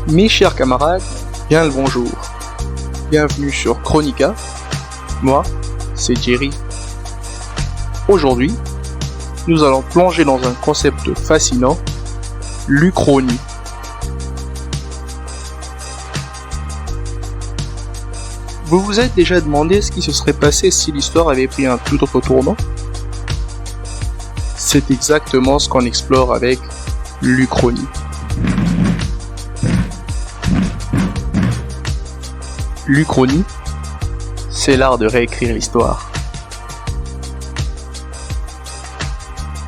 Mes chers camarades, bien le bonjour. Bienvenue sur Chronica. Moi, c'est Jerry. Aujourd'hui, nous allons plonger dans un concept fascinant, l'Uchronie. Vous vous êtes déjà demandé ce qui se serait passé si l'histoire avait pris un tout autre tournant ? C'est exactement ce qu'on explore avec l'Uchronie. L'Uchronie, c'est l'art de réécrire l'histoire.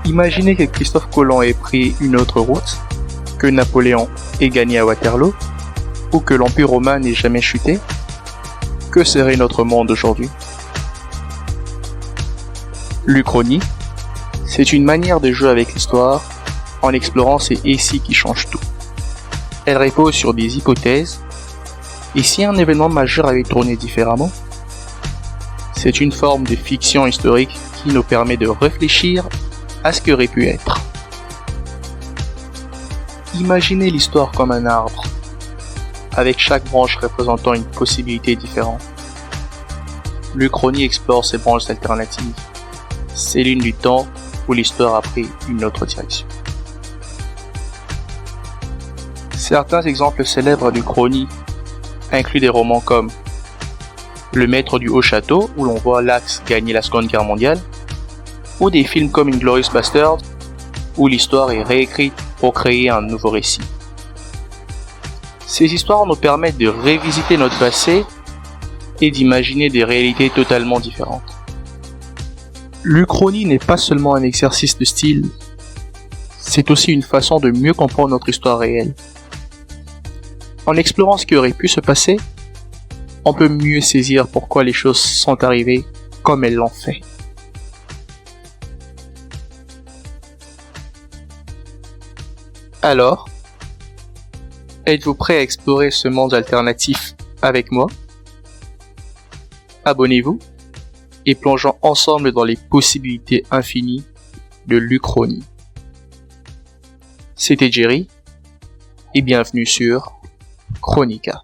Imaginez que Christophe Colomb ait pris une autre route, que Napoléon ait gagné à Waterloo, ou que l'Empire romain n'ait jamais chuté. Que serait notre monde aujourd'hui ? L'Uchronie, c'est une manière de jouer avec l'histoire en explorant ces ici qui changent tout. Elle repose sur des hypothèses. Et si un événement majeur avait tourné différemment ? C'est une forme de fiction historique qui nous permet de réfléchir à ce qui aurait pu être. Imaginez l'histoire comme un arbre, avec chaque branche représentant une possibilité différente. L'Uchronie explore ces branches alternatives, ces lignes du temps où l'histoire a pris une autre direction. Certains exemples célèbres d'Uchronie inclut des romans comme Le Maître du Haut Château, où l'on voit l'Axe gagner la Seconde Guerre mondiale, ou des films comme Inglourious Basterds, où l'histoire est réécrite pour créer un nouveau récit. Ces histoires nous permettent de revisiter notre passé et d'imaginer des réalités totalement différentes. L'Uchronie n'est pas seulement un exercice de style, c'est aussi une façon de mieux comprendre notre histoire réelle. En explorant ce qui aurait pu se passer, on peut mieux saisir pourquoi les choses sont arrivées comme elles l'ont fait. Alors, êtes-vous prêt à explorer ce monde alternatif avec moi ? Abonnez-vous et plongeons ensemble dans les possibilités infinies de l'Uchronie. C'était Jerry et bienvenue sur Chronica.